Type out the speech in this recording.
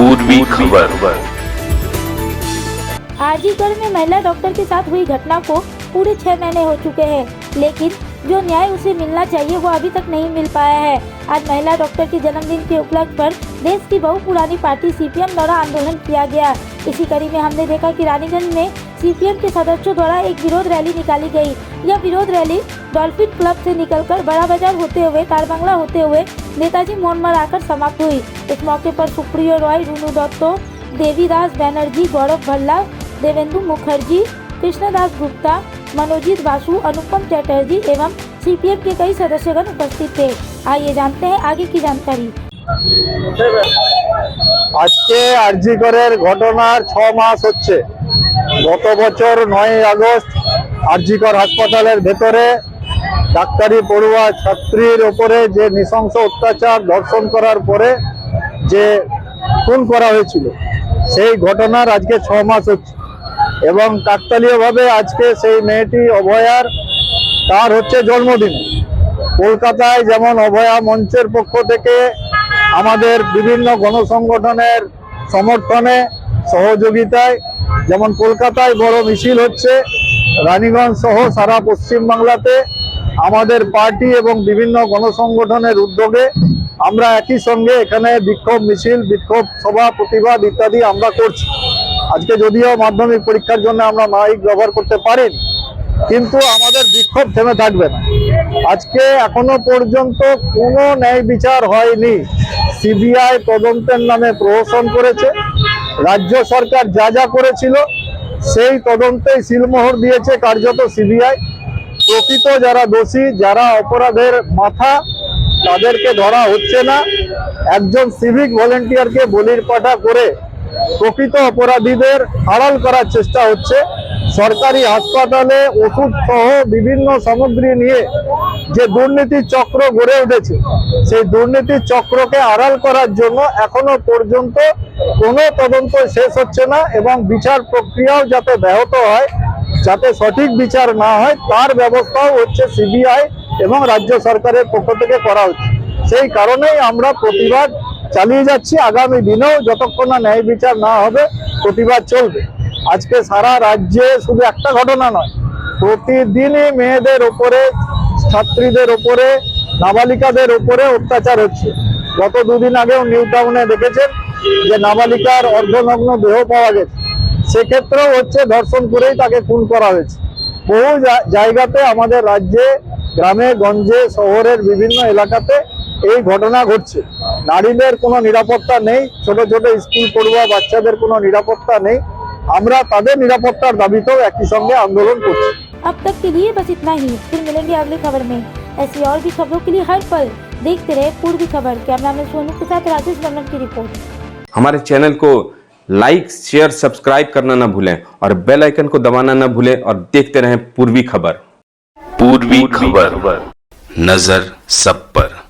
पूर्वी खबर। आरजीकर में महिला डॉक्टर के साथ हुई घटना को पूरे 6 महीने हो चुके हैं, लेकिन जो न्याय उसे मिलना चाहिए वो अभी तक नहीं मिल पाया है। आज महिला डॉक्टर के जन्मदिन के उपलक्ष्य पर देश की बहु पुरानी पार्टी सीपीएम द्वारा आंदोलन किया गया। इसी कड़ी में हमने देखा कि रानीगंज में सीपीएम के सदस्यों द्वारा एक विरोध रैली निकाली गई। यह विरोध रैली डॉल्फिन क्लब से निकलकर बड़ा बाजार होते हुए तारबंगला होते हुए नेताजी मोड़ पर आकर समाप्त हुई। इस मौके पर सुप्रियो रॉय, रूनू दत्तो, देवीदास बैनर्जी, गौरव भल्ला, देवेंदु मुखर्जी, कृष्णदास गुप्ता, मनोजीत बासु, अनुपम चैटर्जी एवं सीपीएम के कई सदस्यगण उपस्थित थे। आइए जानते हैं आगे की जानकारी। আজকে আরজিকরের ঘটনার 6 মাস হচ্ছে। গত বছর 9 আগস্ট আরজিকর হাসপাতালের ভেতরে ডাক্তারি পড়ুয়া ছাত্রীর উপরে যে নৃশংস অত্যাচার ধর্ষণ করার পরে যে খুন করা হয়েছিল সেই ঘটনার আজকে 6 মাস হচ্ছে এবং কাকতালীয়ভাবে আজকে সেই মেয়েটি অভয়ার তার হচ্ছে জন্মদিন। কলকাতায় যেমন অভয়া মঞ্চের পক্ষ থেকে আমাদের বিভিন্ন গণসংগঠনের সমর্থনে সহযোগিতায় যেমন কলকাতায় বড় মিছিল হচ্ছে, রানীগঞ্জ সহ সারা পশ্চিমবাংলাতে আমাদের পার্টি এবং বিভিন্ন গণসংগঠনের উদ্যোগে আমরা একই সঙ্গে এখানে বিক্ষোভ মিছিল, বিক্ষোভ সভা, প্রতিবাদ ইত্যাদি আমরা করছি। আজকে যদিও মাধ্যমিক পরীক্ষার জন্য আমরা মাইক ব্যবহার করতে পারিনি, কিন্তু আমাদের বিক্ষোভ থেমে থাকবে না। আজকে এখনো পর্যন্ত কোনো ন্যায় বিচার হয়নি। সিবিআই তদন্তের নামে প্রহসন করেছে। রাজ্য সরকার যা যা করেছিল সেই তদন্তেই সিলমোহর দিয়েছে কার্যত সিবিআই। প্রকৃত যারা দোষী, যারা অপরাধের মাথা, তাদেরকে ধরা হচ্ছে না। একজন সিভিক ভলেন্টিয়ারকে বলির পাঠা করে প্রকৃত অপরাধীদের আড়াল করার চেষ্টা হচ্ছে। সরকারি হাসপাতালে ওষুধ সহ বিভিন্ন সামগ্রী নিয়ে যে দুর্নীতির চক্র গড়ে উঠেছে সেই দুর্নীতির চক্রকে আড়াল করার জন্য এখনো পর্যন্ত কোনো তদন্ত শেষ হচ্ছে না এবং বিচার প্রক্রিয়াও যাতে ব্যাহত হয়, যাতে সঠিক বিচার না হয় তার ব্যবস্থাও হচ্ছে সিবিআই এবং রাজ্য সরকারের পক্ষ থেকে করা হচ্ছে। সেই কারণেই আমরা প্রতিবাদ চালিয়ে যাচ্ছি। আগামী দিনেও যতক্ষণ না ন্যায় বিচার না হবে প্রতিবাদ চলবে। আজকে সারা রাজ্যে শুধু একটা ঘটনা নয়, প্রতিদিনই মেয়েদের উপরে, ছাত্রীদের উপরে, নাবালিকাদের উপরে অত্যাচার হচ্ছে। গত 2 দিন আগেও নিউ টাউনে দেখেছেন যে নাবালিকার অর্ধনগ্ন দেহ পাওয়া গেছে। সেক্ষেত্রেও হচ্ছে ধর্ষণ করেই তাকে খুন করা হয়েছে। বহু জায়গাতে আমাদের রাজ্যে, গ্রামে গঞ্জে, শহরের বিভিন্ন এলাকাতে এই ঘটনা ঘটছে। নারীদের কোনো নিরাপত্তা নেই, ছোট ছোট স্কুল পড়ুয়া বাচ্চাদের কোনো নিরাপত্তা নেই। আমরা তাদের নিরাপত্তার দাবিতেও একই সঙ্গে आंदोलन করছি। अब तक के लिए बस इतना ही। फिर मिलेंगे अगली खबर में। ऐसी और भी खबरों के लिए हर पल देखते रहे पूर्वी खबर। कैमरामैन सोनू के साथ राजेश वर्मन की रिपोर्ट। हमारे चैनल को लाइक, शेयर, सब्सक्राइब करना ना भूलें और बेल आइकन को दबाना ना भूलें और देखते रहें पूर्वी खबर। पूर्वी खबर, नजर सब पर।